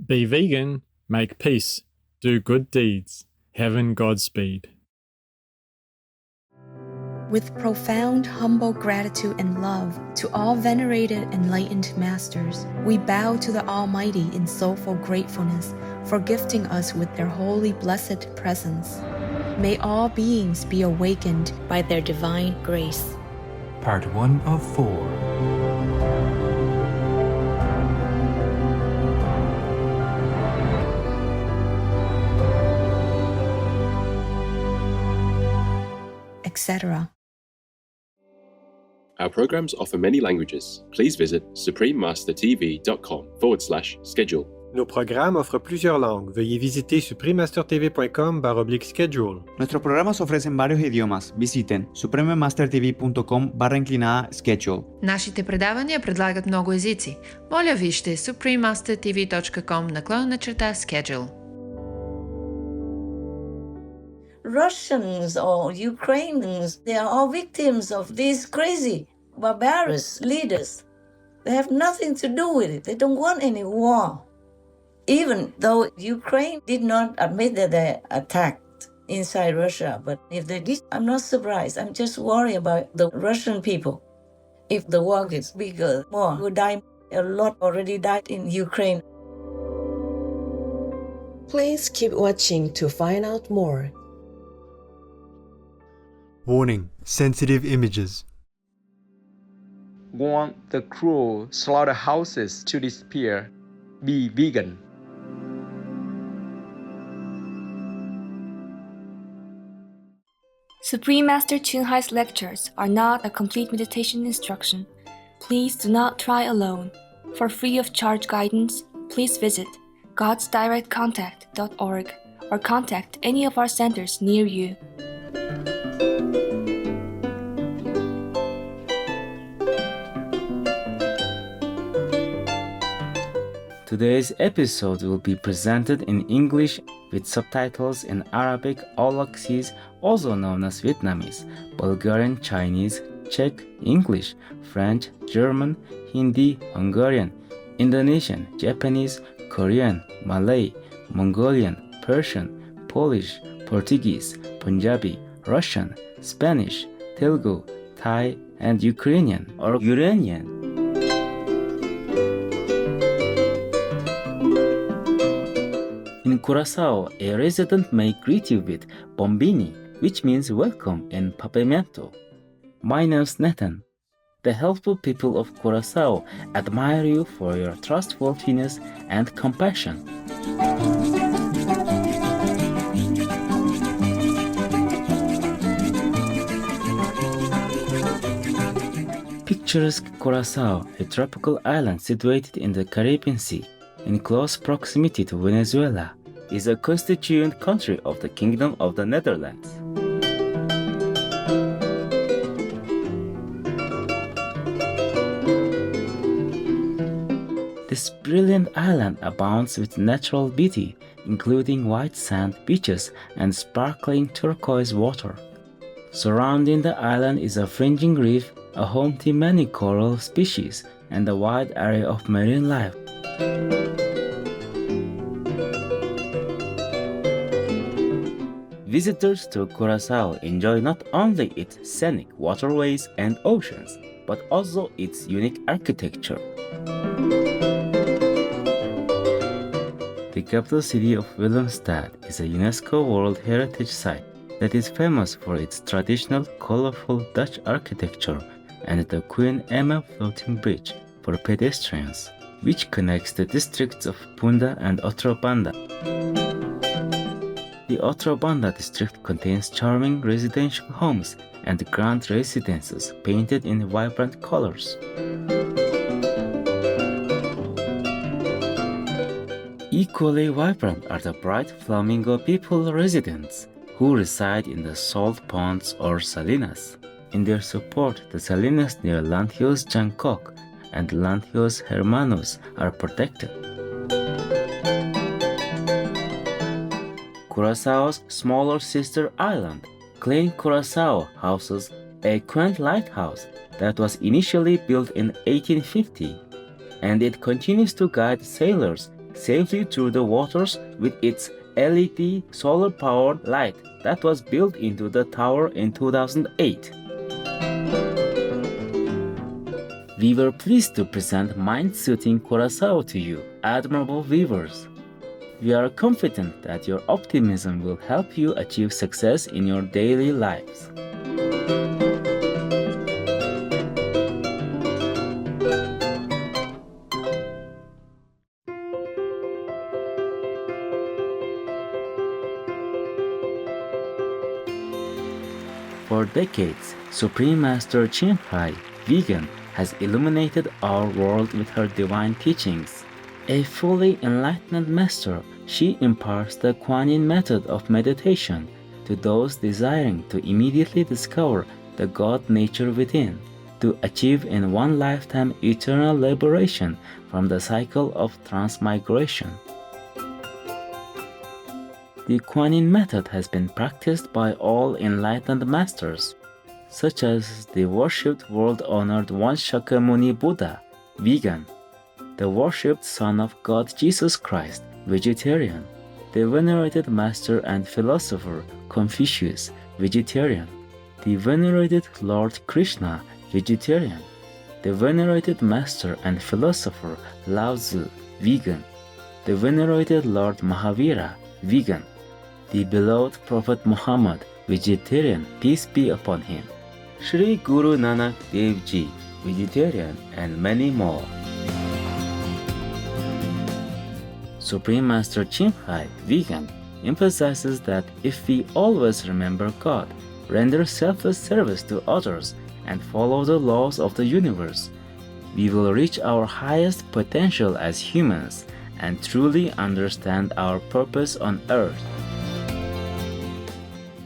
Be vegan, make peace, do good deeds. Heaven Godspeed. With profound, humble gratitude and love to all venerated enlightened masters, we bow to the Almighty in soulful gratefulness for gifting us with their holy blessed presence. May all beings be awakened by their divine grace. Part 1 of 4. Etc. Our programs offer many languages. Please visit suprememastertv.com/schedule. Nos programas offrent plusieurs langues. Veuillez visiter suprememastertv.com/schedule. Nuestros programas ofrecen varios idiomas. Visiten suprememastertv.com/schedule. Нашите предавания предлагат много езици. Моля вижте suprememastertv.com/schedule. Russians or Ukrainians, they are all victims of these crazy, barbarous leaders. They have nothing to do with it. They don't want any war. Even though Ukraine did not admit that they attacked inside Russia, but if they did, I'm not surprised. I'm just worried about the Russian people. If the war gets bigger, more will die. A lot already died in Ukraine. Please keep watching to find out more. Warning: sensitive images. Want the cruel slaughterhouses to disappear. Be vegan. Supreme Master Ching Hai's lectures are not a complete meditation instruction. Please do not try alone. For free of charge guidance, please visit godsdirectcontact.org or contact any of our centers near you. Today's episode will be presented in English with subtitles in Arabic, Aulacese, also known as Vietnamese, Bulgarian, Chinese, Czech, English, French, German, Hindi, Hungarian, Indonesian, Japanese, Korean, Malay, Mongolian, Persian, Polish, Portuguese, Punjabi, Russian, Spanish, Telugu, Thai, and Ukrainian or Uranian. In Curaçao, a resident may greet you with Bombini, which means welcome in Papiamento. My name's Nathan. The helpful people of Curaçao admire you for your trustworthiness and compassion. Picturesque Curaçao, a tropical island situated in the Caribbean Sea, in close proximity to Venezuela, is a constituent country of the Kingdom of the Netherlands. This brilliant island abounds with natural beauty, including white sand beaches and sparkling turquoise water. Surrounding the island is a fringing reef, a home to many coral species, and a wide array of marine life. Visitors to Curaçao enjoy not only its scenic waterways and oceans, but also its unique architecture. The capital city of Willemstad is a UNESCO World Heritage Site that is famous for its traditional, colorful Dutch architecture and the Queen Emma floating bridge for pedestrians, which connects the districts of Punda and Otrobanda. The Otrobanda district contains charming residential homes and grand residences painted in vibrant colors. Equally vibrant are the bright Flamingo people residents, who reside in the salt ponds or salinas. In their support, the salinas near Lantheus Jangkok and Lantheus Hermanus are protected. Curaçao's smaller sister island, Klein Curaçao, houses a quaint lighthouse that was initially built in 1850, and it continues to guide sailors safely through the waters with its LED solar-powered light that was built into the tower in 2008. We were pleased to present mind-soothing Curaçao to you, admirable viewers. We are confident that your optimism will help you achieve success in your daily lives. For decades, Supreme Master Ching Hai, vegan, has illuminated our world with her divine teachings. A fully enlightened master, she imparts the Kuan Yin method of meditation to those desiring to immediately discover the God nature within, to achieve in one lifetime eternal liberation from the cycle of transmigration. The Kuan Yin method has been practiced by all enlightened masters, such as the worshipped world-honored One Shakyamuni Buddha, vegan, the worshipped Son of God Jesus Christ, vegetarian, the venerated master and philosopher Confucius, vegetarian, the venerated Lord Krishna, vegetarian, the venerated master and philosopher Lao Tzu, vegan, the venerated Lord Mahavira, vegan, the beloved Prophet Muhammad, vegetarian, peace be upon him, Sri Guru Nanak Dev Ji, vegetarian, and many more. Supreme Master Ching Hai, vegan, emphasizes that if we always remember God, render selfless service to others, and follow the laws of the universe, we will reach our highest potential as humans and truly understand our purpose on earth.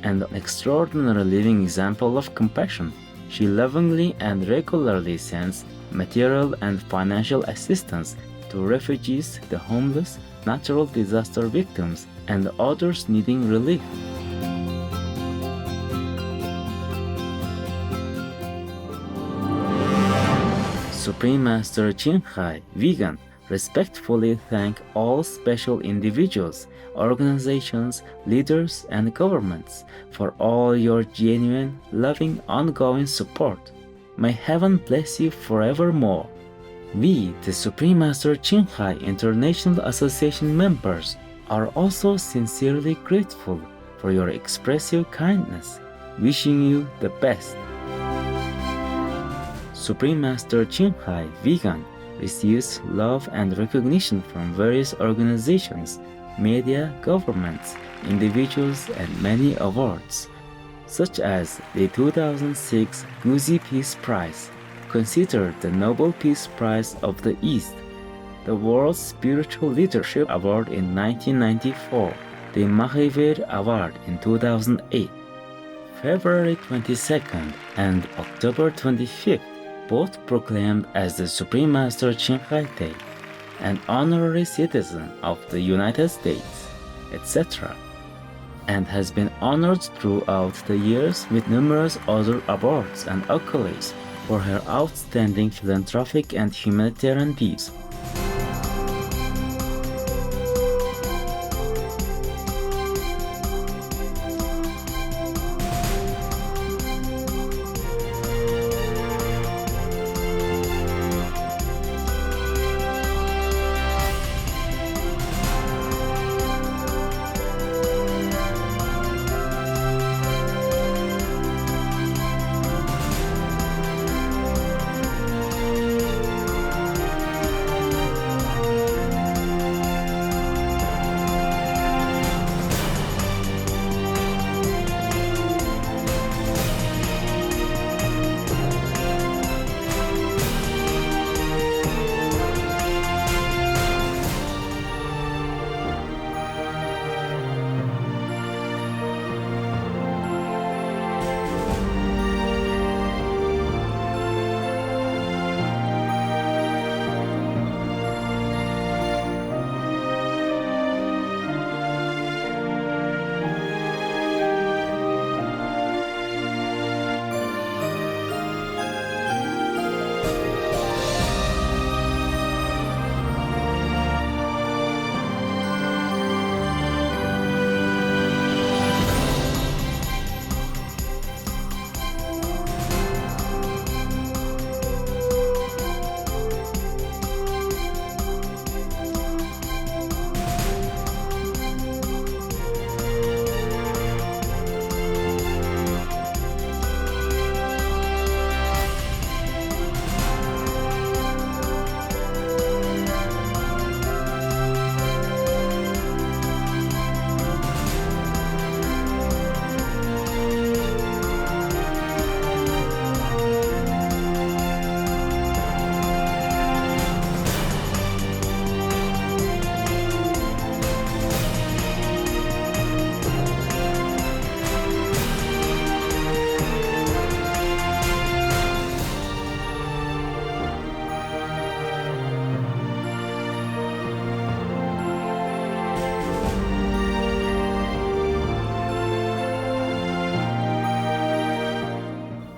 An extraordinary living example of compassion, she lovingly and regularly sends material and financial assistance to refugees, the homeless, natural disaster victims, and others needing relief. Supreme Master Ching Hai, vegan, respectfully thank all special individuals, organizations, leaders, and governments for all your genuine, loving, ongoing support. May heaven bless you forevermore. We, the Supreme Master Ching Hai International Association members, are also sincerely grateful for your expressive kindness, wishing you the best. Supreme Master Ching Hai, vegan, receives love and recognition from various organizations, media, governments, individuals, and many awards, such as the 2006 Guzi Peace Prize, considered the Nobel Peace Prize of the East, the World Spiritual Leadership Award in 1994, the Mahavir Award in 2008, February 22nd and October 25th, both proclaimed as the Supreme Master Ching Hai Day, an honorary citizen of the United States, etc., and has been honored throughout the years with numerous other awards and accolades for her outstanding philanthropic and humanitarian deeds.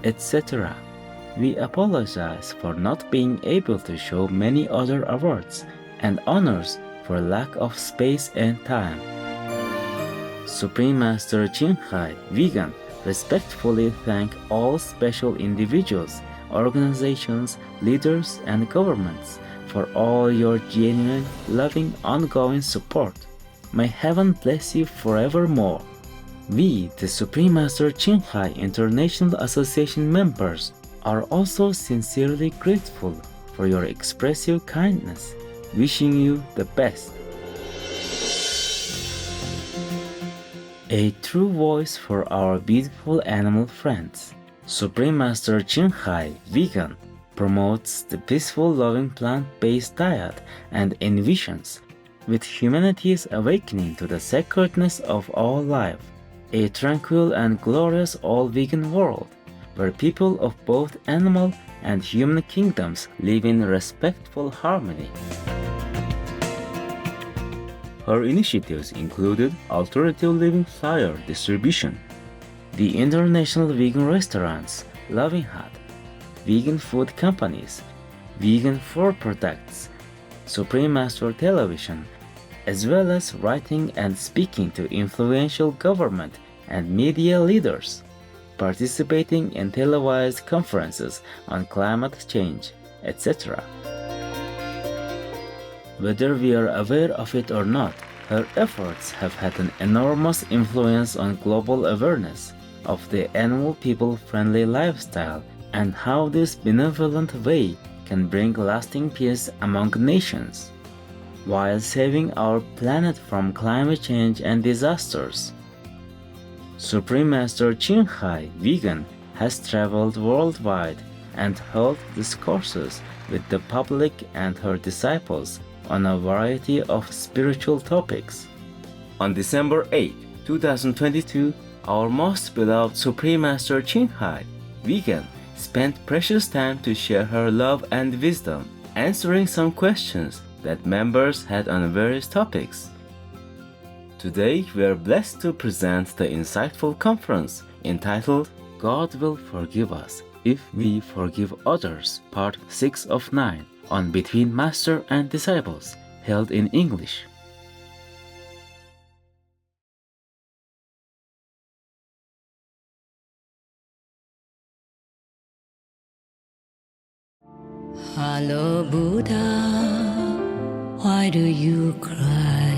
etc. We apologize for not being able to show many other awards and honors for lack of space and time. Supreme Master Qinghai Vegan respectfully thank all special individuals, organizations, leaders, and governments for all your genuine, loving, ongoing support. May heaven bless you forevermore. We, the Supreme Master Qinghai International Association members, are also sincerely grateful for your expressive kindness, wishing you the best. A true voice for our beautiful animal friends. Supreme Master Qinghai Vegan promotes the peaceful, loving plant-based diet and envisions, with humanity's awakening to the sacredness of all life, a tranquil and glorious all-vegan world, where people of both animal and human kingdoms live in respectful harmony. Her initiatives included alternative living flyer distribution, the International Vegan Restaurants, Loving Hut, vegan food companies, vegan food products, Supreme Master Television, as well as writing and speaking to influential government and media leaders, participating in televised conferences on climate change, etc. Whether we are aware of it or not, her efforts have had an enormous influence on global awareness of the animal people-friendly lifestyle and how this benevolent way can bring lasting peace among nations, while saving our planet from climate change and disasters. Supreme Master Qinghai Vegan has traveled worldwide and held discourses with the public and her disciples on a variety of spiritual topics. On December 8, 2022, our most beloved Supreme Master Qinghai Vegan spent precious time to share her love and wisdom, answering some questions that members had on various topics. Today, we are blessed to present the insightful conference entitled God Will Forgive Us If We Forgive Others, Part 6 of 9, on Between Master and Disciples, held in English. Hello, Buddha, why do you cry?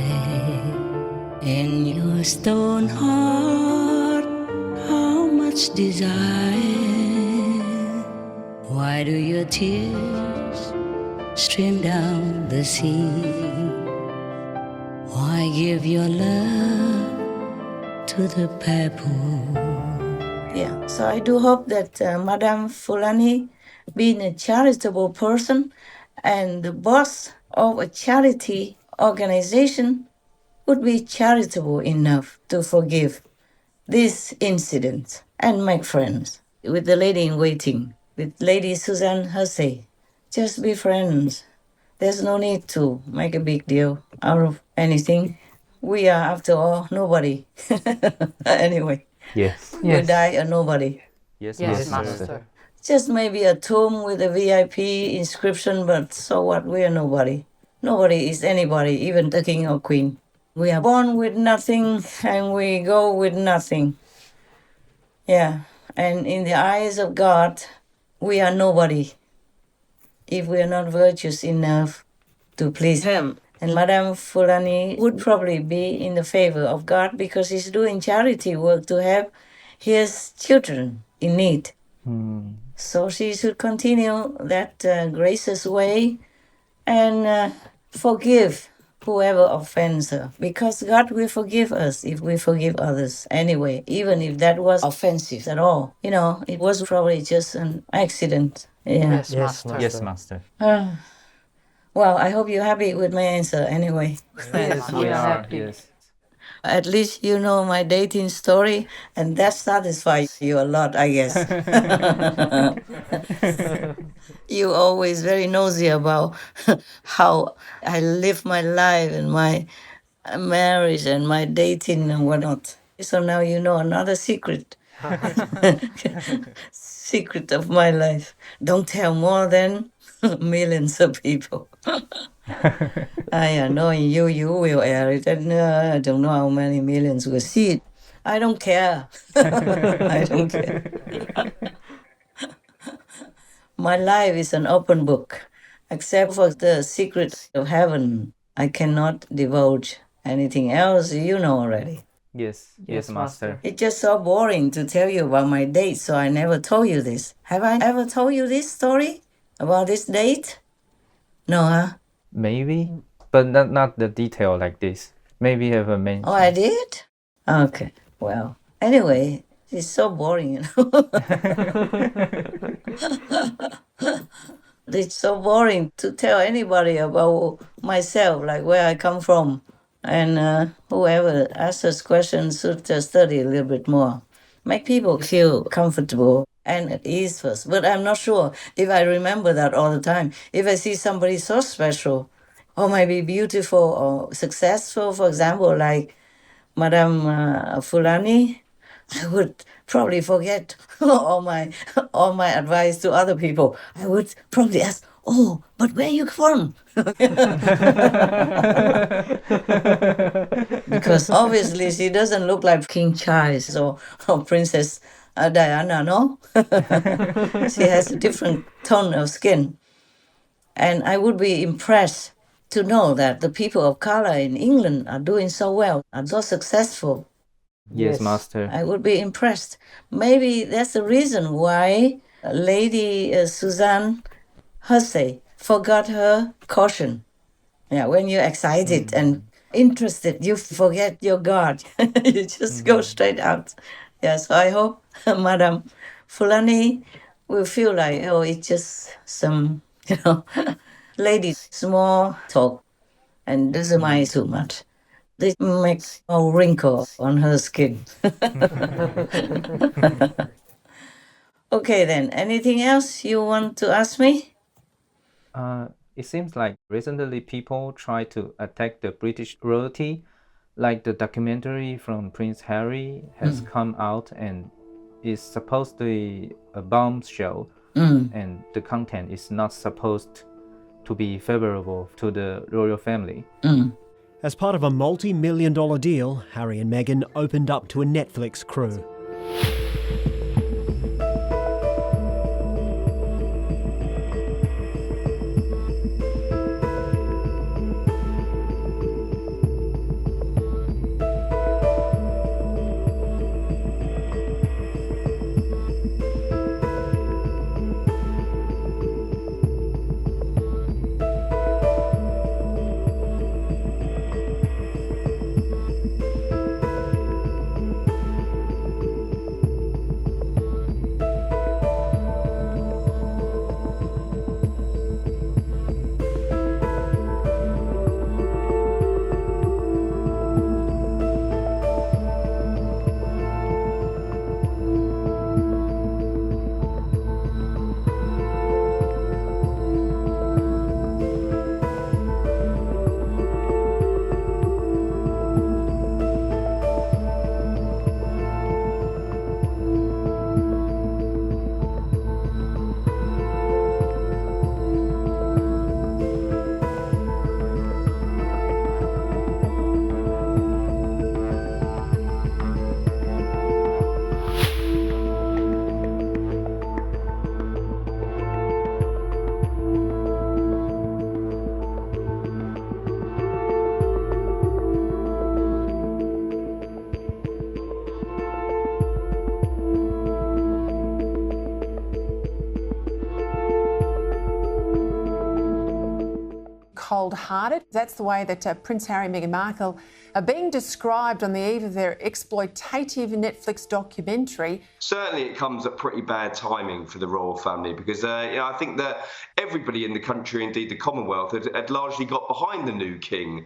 In your stone heart, how much desire? Why do your tears stream down the sea? Why give your love to the pebble? Yeah, so I do hope that Madame Fulani, being a charitable person and the boss of a charity organization, would be charitable enough to forgive this incident and make friends with the lady in waiting, with Lady Suzanne Hussey. Just be friends. There's no need to make a big deal out of anything. We are, after all, nobody. Anyway. Yes. You die a nobody. Yes, Master. Just maybe a tomb with a VIP inscription, but so what? We are nobody. Nobody is anybody, even the king or queen. We are born with nothing and we go with nothing. Yeah, and in the eyes of God, we are nobody if we are not virtuous enough to please Him. And Madame Fulani would probably be in the favor of God because he's doing charity work to help his children in need. So she should continue that gracious way and forgive whoever offends her, because God will forgive us if we forgive others anyway, even if that was offensive at all. You know, it was probably just an accident. Yeah. Yes, Master. Well, I hope you're happy with my answer anyway. Yes, we are happy. Yes. At least you know my dating story, and that satisfies you a lot, I guess. You're always very nosy about how I live my life and my marriage and my dating and whatnot. So now you know another secret Secret of my life. Don't tell more than millions of people. I know you will air it, and I don't know how many millions will see it. I don't care. I don't care. My life is an open book. Except for the secret of heaven, I cannot divulge anything else, you know already. Yes, Master. It's just so boring to tell you about my date, so I never told you this. Have I ever told you this story about this date? No, huh? Maybe, but not the detail like this. Maybe have a mention. Oh, I did? Okay, well, anyway, it's so boring, you know. It's so boring to tell anybody about myself, like where I come from. And whoever asks us questions should just study a little bit more. Make people feel comfortable and at ease first. But I'm not sure if I remember that all the time. If I see somebody so special, or maybe beautiful or successful, for example, like Madame Fulani, I would probably forget all my advice to other people. I would probably ask, "Oh, but where are you from?" Because obviously she doesn't look like King Charles or Princess Diana, no? She has a different tone of skin. And I would be impressed to know that the people of color in England are doing so well, are so successful. Yes, Master. I would be impressed. Maybe that's the reason why Lady Suzanne Hussey forgot her caution. Yeah, when you're excited and interested, you forget your guard. You just go straight out. Yeah, so I hope Madame Fulani will feel like, oh, it's just some, lady small talk and doesn't mind too much. This makes a wrinkle on her skin. Okay, then. Anything else you want to ask me? It seems like recently people try to attack the British royalty, like the documentary from Prince Harry has come out and is supposed to be a bombshell, and the content is not supposed to be favorable to the royal family. As part of a multi-million-dollar deal, Harry and Meghan opened up to a Netflix crew. Cold-hearted. That's the way that Prince Harry and Meghan Markle are being described on the eve of their exploitative Netflix documentary. Certainly it comes at pretty bad timing for the royal family because I think that everybody in the country, indeed the Commonwealth, had largely got behind the new king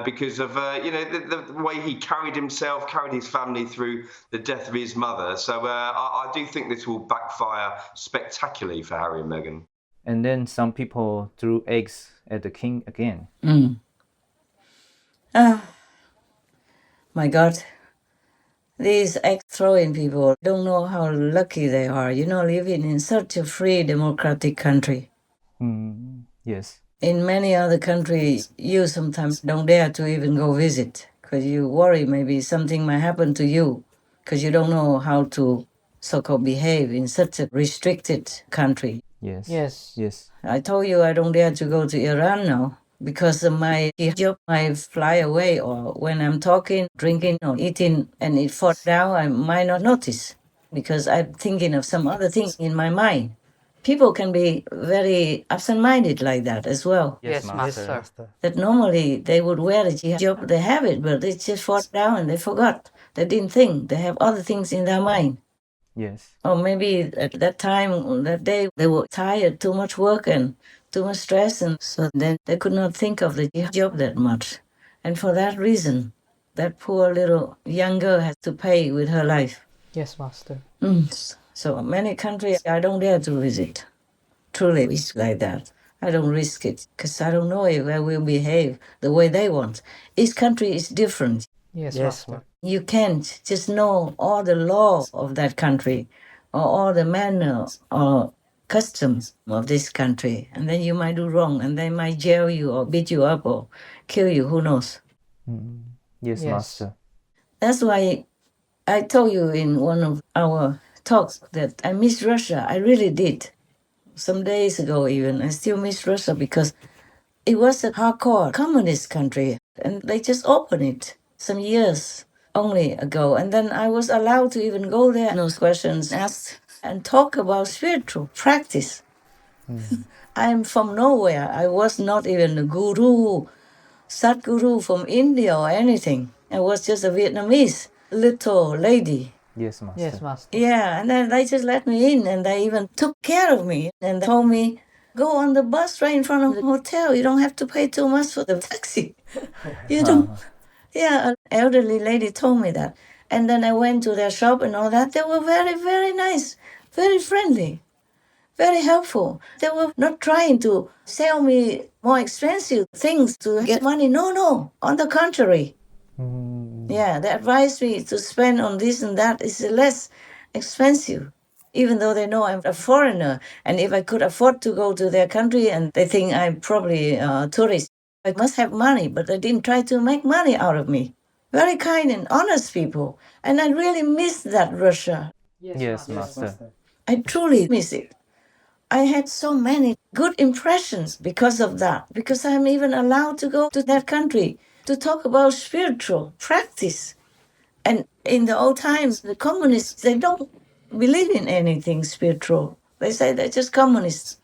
because of the way he carried himself, carried his family through the death of his mother. So I do think this will backfire spectacularly for Harry and Meghan. And then some people threw eggs at the king again. My God, These egg-throwing people don't know how lucky they are, living in such a free democratic country. Yes. In many other countries, you sometimes don't dare to even go visit because you worry maybe something might happen to you because you don't know how to so-called behave in such a restricted country. Yes. I told you I don't dare to go to Iran now because of my job might fly away, or when I'm talking, drinking, or eating and it falls down, I might not notice because I'm thinking of some other thing in my mind. People can be very absent-minded like that as well. Yes, Master. That normally they would wear the hijab, they have it, but they just fall down and they forgot. They didn't think. They have other things in their mind. Yes. Or maybe at that time, that day, they were tired, too much work and too much stress, and so then they could not think of the hijab that much. And for that reason, that poor little young girl has to pay with her life. Yes, Master. So many countries I don't dare to visit. Truly, it's like that. I don't risk it because I don't know if I will behave the way they want. Each country is different. Yes, Master. You can't just know all the law of that country or all the manner or customs of this country. And then you might do wrong and they might jail you or beat you up or kill you. Who knows? Yes, Master. That's why I told you in one of our talks that I miss Russia. I really did. Some days ago even, I still miss Russia because it was a hardcore communist country and they just opened it some years only ago. And then I was allowed to even go there, no questions asked, and talk about spiritual practice. I'm from nowhere. I was not even a guru, Sadguru from India or anything. I was just a Vietnamese little lady. Yes, Master. Yes, Master. Yeah, and then they just let me in and they even took care of me and told me, go on the bus right in front of the hotel. You don't have to pay too much for the taxi. You don't. Yeah, an elderly lady told me that. And then I went to their shop and all that. They were very, very nice, very friendly, very helpful. They were not trying to sell me more expensive things to get money. No, on the contrary. Yeah, they advised me to spend on this and that. It's less expensive, even though they know I'm a foreigner. And if I could afford to go to their country and they think I'm probably a tourist, I must have money, but they didn't try to make money out of me. Very kind and honest people. And I really miss that Russia. Yes, Master. I truly miss it. I had so many good impressions because of that, because I'm even allowed to go to that country to talk about spiritual practice. And in the old times, the communists, they don't believe in anything spiritual. They say they're just communists.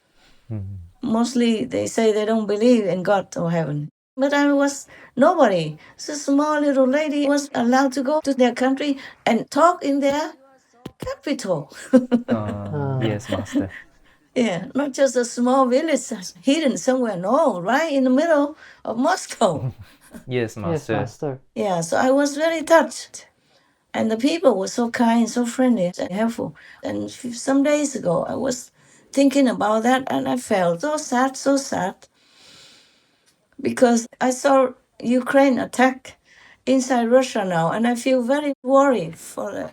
Mostly they say they don't believe in God or heaven. But I was nobody. So a small little lady was allowed to go to their country and talk in their capital. Yes, Master. Yeah, not just a small village hidden somewhere. No, right in the middle of Moscow. Yes, Master. Yes, Master. Yeah, so I was very touched. And the people were so kind, so friendly and helpful. And some days ago, I was thinking about that and I felt so sad. Because I saw Ukraine attack inside Russia now, and I feel very worried for the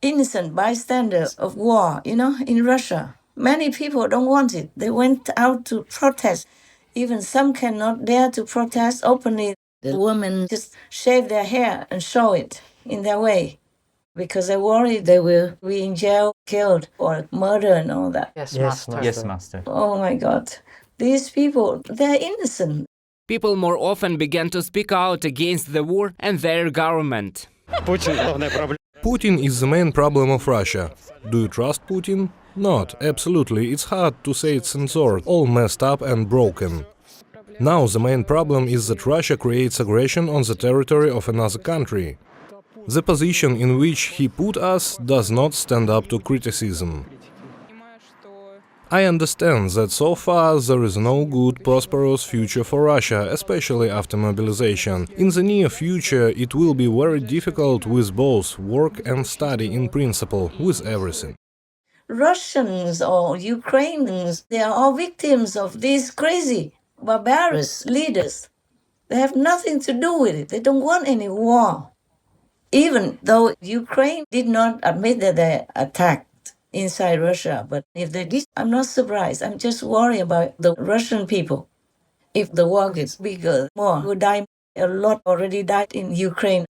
innocent bystanders of war, in Russia. Many people don't want it. They went out to protest. Even some cannot dare to protest openly. The women just shave their hair and show it in their way because they're worried they will be in jail, killed, or murdered and all that. Yes, Master. Yes, Master. Oh my God. These people, they're innocent. People more often began to speak out against the war and their government. Putin is the main problem of Russia. Do you trust Putin? Not, absolutely. It's hard to say it's censored, all messed up and broken. Now the main problem is that Russia creates aggression on the territory of another country. The position in which he put us does not stand up to criticism. I understand that so far there is no good, prosperous future for Russia, especially after mobilization. In the near future it will be very difficult with both work and study in principle, with everything. Russians or Ukrainians, they are all victims of these crazy, barbarous leaders. They have nothing to do with it. They don't want any war. Even though Ukraine did not admit that they attacked inside Russia, but if they did, I'm not surprised. I'm just worried about the Russian people. If the war gets bigger, more will die. A lot already died in Ukraine.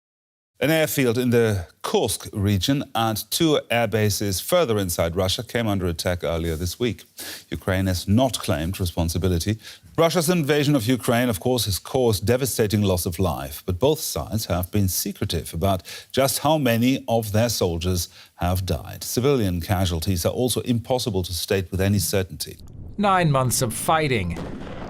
An airfield in the Kursk region and 2 air bases further inside Russia came under attack earlier this week. Ukraine has not claimed responsibility. Russia's invasion of Ukraine, of course, has caused devastating loss of life, but both sides have been secretive about just how many of their soldiers have died. Civilian casualties are also impossible to state with any certainty. 9 months of fighting,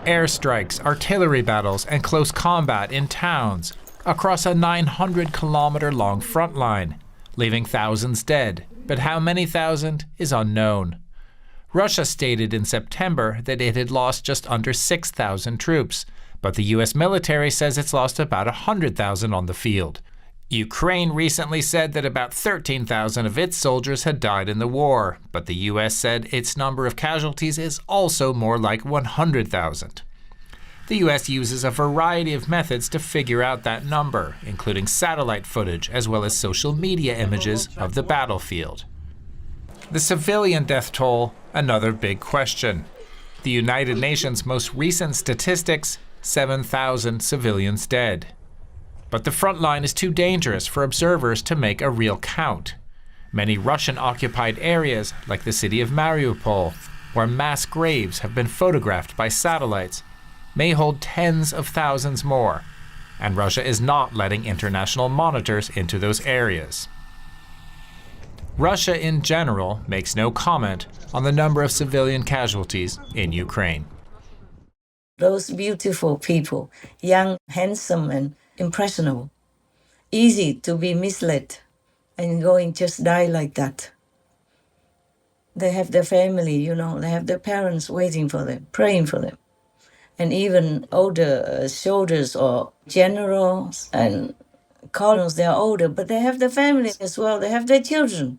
airstrikes, artillery battles, and close combat in towns across a 900-kilometer-long front line, leaving thousands dead. But how many thousand is unknown. Russia stated in September that it had lost just under 6,000 troops, but the U.S. military says it's lost about 100,000 on the field. Ukraine recently said that about 13,000 of its soldiers had died in the war, but the U.S. said its number of casualties is also more like 100,000. The U.S. uses a variety of methods to figure out that number, including satellite footage as well as social media images of the battlefield. The civilian death toll, another big question. The United Nations' most recent statistics, 7,000 civilians dead. But the front line is too dangerous for observers to make a real count. Many Russian-occupied areas, like the city of Mariupol, where mass graves have been photographed by satellites, may hold tens of thousands more, and Russia is not letting international monitors into those areas. Russia in general makes no comment on the number of civilian casualties in Ukraine. Those beautiful people, young, handsome, and impressionable, easy to be misled and going just die like that. They have their family, they have their parents waiting for them, praying for them. And even older soldiers or generals and colonels, they are older, but they have their family as well. They have their children.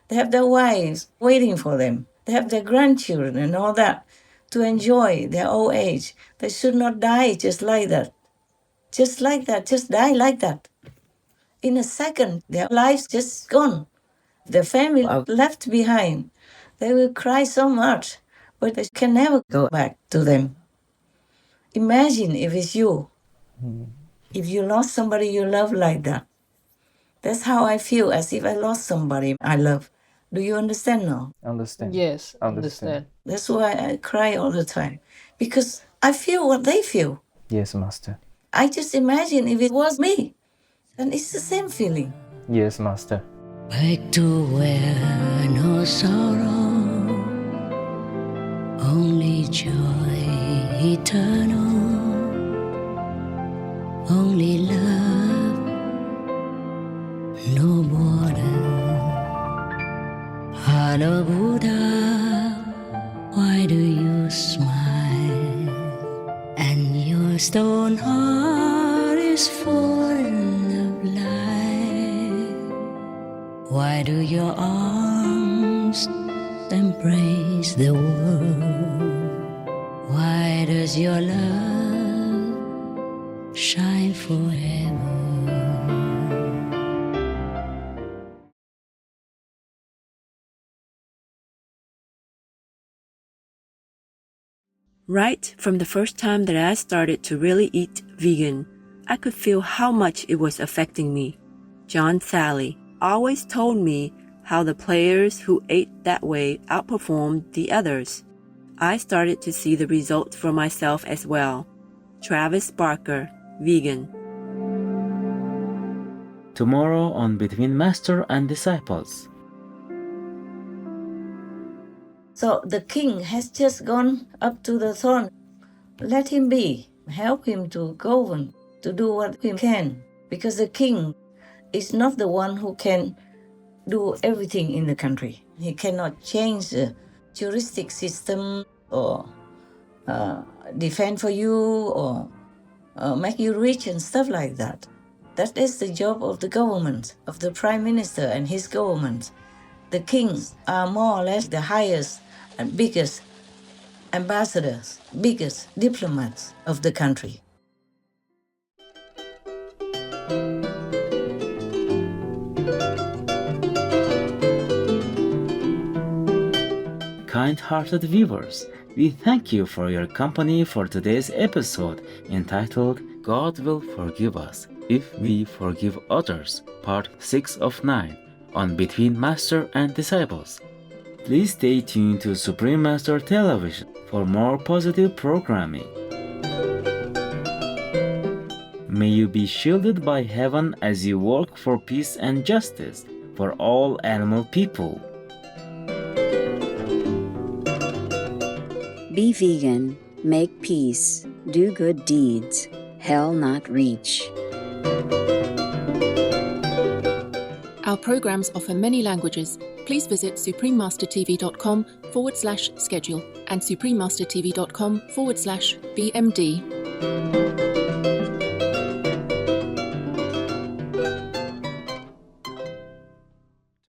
They have their wives waiting for them. They have their grandchildren and all that to enjoy their old age. They should not die just like that. Just like that, just die like that. In a second, their lives just gone. Their family are left behind. They will cry so much, but they can never go back to them. Imagine if it's you. If you lost somebody you love like that. That's how I feel, as if I lost somebody I love. Do you understand now? Understand. Yes, understand. That's why I cry all the time. Because I feel what they feel. Yes, Master. I just imagine if it was me. And it's the same feeling. Yes, Master. Back to where no sorrow, only joy eternal, only love, no border. Hello Buddha, why do you smile? And your stone heart is full of light. Why do your arms embrace the world? Why does your love shine forever? Right from the first time that I started to really eat vegan, I could feel how much it was affecting me. John Sally always told me how the players who ate that way outperformed the others. I started to see the results for myself as well. Travis Barker, vegan. Tomorrow on Between Master and Disciples. So the king has just gone up to the throne. Let him be. Help him to govern, to do what he can. Because the king is not the one who can do everything in the country. He cannot change the juristic system or defend for you or make you rich and stuff like that. That is the job of the government, of the prime minister and his government. The kings are more or less the highest and biggest ambassadors, biggest diplomats of the country. kind-hearted viewers, we thank you for your company for today's episode entitled God Will Forgive Us If We Forgive Others, Part 6 of 9, on Between Master and Disciples. Please stay tuned to Supreme Master Television for more positive programming. May you be shielded by heaven as you work for peace and justice for all animal people. Be vegan, make peace, do good deeds, hell not reach. Our programs offer many languages. Please visit suprememastertv.com/schedule and suprememastertv.com/BMD.